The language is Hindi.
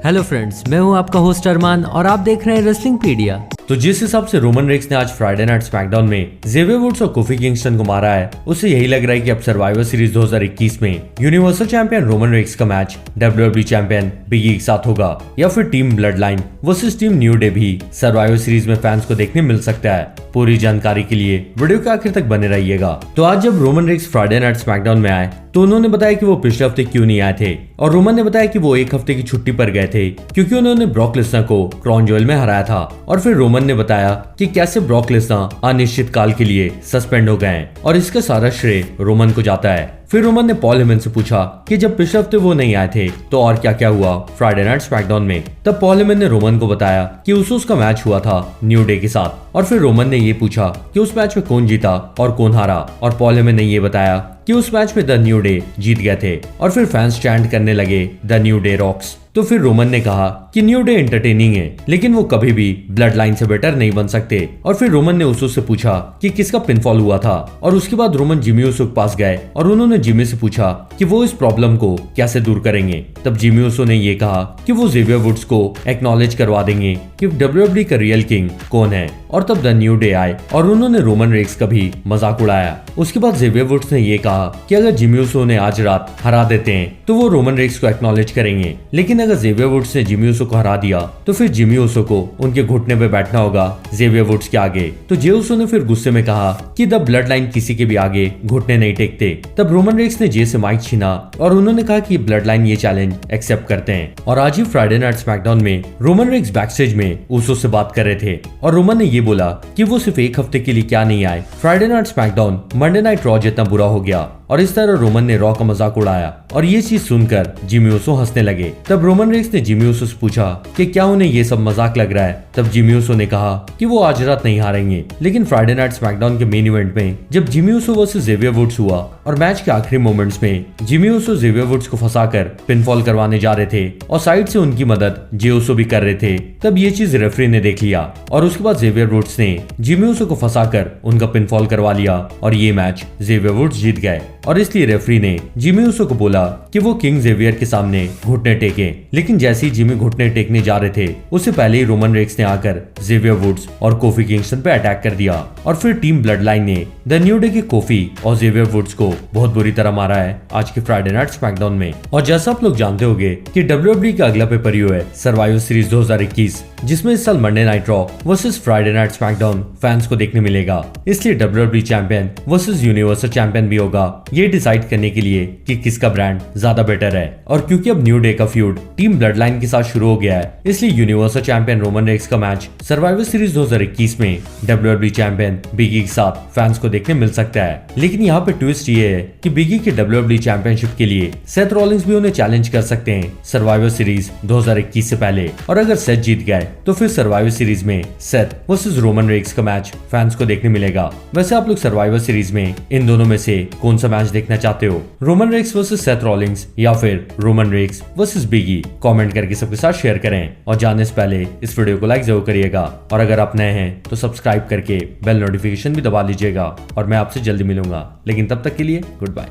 हेलो फ्रेंड्स, मैं हूं आपका होस्ट अरमान और आप देख रहे हैं रेसलिंग पीडिया। तो जिस हिसाब से रोमन रेक्स ने आज फ्राइडे नाइट स्मैकडाउन में जेवियर वुड्स और कोफी किंगस्टन को मारा है, उससे यही लग रहा है कि अब सर्वाइवर सीरीज 2021 में यूनिवर्सल चैंपियन रोमन रेक्स का match WWE champion big E के साथ होगा या फिर team blood line versus team new day भी सर्वाइवर सीरीज में फैंस को देखने मिल सकता है। पूरी जानकारी के लिए वीडियो के आखिर तक बने रहिएगा। तो आज जब Roman Reigns Friday night SmackDown में आए तो उन्होंने बताया कि वो पिछले हफ्ते क्यों नहीं आए थे, और रोमन ने बताया कि वो एक हफ्ते की छुट्टी पर गए थे क्योंकि उन्होंने ब्रॉक लेसनर को क्राउन ज्वेल में हराया था। और फिर रोमन ने बताया कि कैसे ब्रॉक लेसनर अनिश्चित काल के लिए सस्पेंड हो गए हैं और इसका सारा श्रेय रोमन को जाता है। फिर रोमन ने पॉल हेमन से पूछा कि जब पिछले हफ्ते वो नहीं आए थे तो और क्या क्या हुआ फ्राइडे नाइट स्मैकडाउन में। तब पॉल हेमन ने रोमन को बताया कि उसूस का मैच हुआ था न्यू डे के साथ, और फिर रोमन ने ये पूछा कि उस मैच में कौन जीता और कौन हारा, और पॉल हेमन ने ये बताया कि उस मैच में द न्यू डे जीत गए थे। और फिर फैंस चैंट करने लगे द न्यू डे रॉक्स। तो फिर रोमन ने कहा कि न्यू डे एंटरटेनिंग है लेकिन वो कभी भी ब्लड लाइन से बेटर नहीं बन सकते। और फिर रोमन ने उसो से पूछा कि किसका पिनफॉल हुआ था, और उसके बाद रोमन जिमी उसो के पास गए और उन्होंने जिमी से पूछा कि वो इस प्रॉब्लम को कैसे दूर करेंगे। तब जिमी उसो ने ये कहा कि वो जेवियर वुड्स को एक्नॉलेज करवा देंगे कि WWE का रियल किंग कौन है। और तब द न्यू डे आए और उन्होंने रोमन रेक्स का भी मजाक उड़ाया। उसके बाद जेवियर वुड्स ने ये कहा कि अगर जिमी उसो ने आज रात हरा देते हैं तो वो रोमन रेक्स को एक्नॉलेज करेंगे, लेकिन अगर जेवियर वुड्स ने जिमी उसो को हरा दिया तो फिर जिमी उसो को उनके घुटने पे बैठना होगा जेवियर वुड्स के आगे। तो जे उसो ने फिर गुस्से में कहा कि द ब्लड लाइन किसी के भी आगे घुटने नहीं टेकते। तब रोमन रेक्स ने जे से माइक छीना और उन्होंने कहा कि ब्लड लाइन ये चैलेंज एक्सेप्ट करते हैं। और आज ही फ्राइडे नाइट स्मैकडाउन में रोमन रेक्स बैकस्टेज में उसो से बात कर रहे थे और रोमन ने ये बोला कि वो सिर्फ एक हफ्ते के लिए क्या नहीं आए, Friday night SmackDown Monday night raw जितना बुरा हो गया। और इस तरह रोमन ने रॉ का मजाक उड़ाया और ये चीज सुनकर जिमी उसो हंसने लगे। तब रोमन रेक्स ने जिमी उसो से पूछा कि क्या उन्हें ये सब मजाक लग रहा है। तब जिमी उसो ने कहा कि वो आज रात नहीं हारेंगे, लेकिन फ्राइडे नाइट स्मैकडाउन के मेन इवेंट में जब Jimmy Uso versus Xavier Woods हुआ और मैच के आखिरी मोमेंट्स में जिमी उसो जेवियर वुड्स को फंसाकर पिनफॉल करवाने जा रहे थे और साइड से उनकी मदद जे उसो भी कर रहे थे, तब ये चीज रेफरी ने देख लिया और उसके बाद जेवियर वुड्स ने जिमी उसो को फंसाकर उनका पिनफॉल करवा लिया और ये मैच जेवियर वुड्स जीत गए। और इसलिए रेफरी ने जिमी उसो को बोला कि वो किंग जेवियर के सामने घुटने टेके, लेकिन जैसे ही जिमी घुटने टेकने जा रहे थे उससे पहले ही रोमन रेक्स ने आकर जेवियर वुड्स और कोफी किंगस्टन पे अटैक कर दिया। और फिर टीम ब्लड लाइन ने द न्यू डे के कोफी और जेवियर वुड्स को बहुत बुरी तरह मारा है आज के फ्राइडे नाइट स्मैकडाउन में। और जैसा आप लोग जानते होंगे कि WWE का अगला पेपर व्यू है सर्वाइवर सीरीज 2021, जिसमें इस साल Monday night raw versus Friday night SmackDown fans को देखने मिलेगा। इसलिए WWE champion versus universal champion भी होगा, ये डिसाइड करने के लिए कि किसका ब्रांड ज्यादा बेटर है। और क्योंकि अब न्यू डे का फ्यूड टीम ब्लड लाइन के साथ शुरू हो गया है, इसलिए यूनिवर्सल चैंपियन रोमन रेक्स का मैच सर्वाइवर सीरीज 2021 में WWE चैंपियन बिग ई के साथ फैंस को देखने मिल सकता है। लेकिन यहाँ पे ट्विस्ट ये है कि बिग ई के WWE चैंपियनशिप के लिए सेथ रॉलिंस भी उन्हें चैलेंज कर सकते हैं सर्वाइवर सीरीज 2021 से पहले। और अगर सेथ जीत गए तो फिर सर्वाइवर सीरीज में सेथ वर्सेस रोमन रेक्स का मैच फैंस को देखने मिलेगा। वैसे आप लोग सर्वाइवर सीरीज में इन दोनों में से कौन सा मैच देखना चाहते हो, Roman Reigns versus Seth Rollins या फिर Roman Reigns versus Big E? Comment करके सबके साथ शेयर करें और जानने से पहले इस वीडियो को लाइक जरूर करिएगा। और अगर आप नए हैं तो सब्सक्राइब करके बेल नोटिफिकेशन भी दबा लीजिएगा और मैं आपसे जल्दी मिलूंगा। लेकिन तब तक के लिए गुड बाय।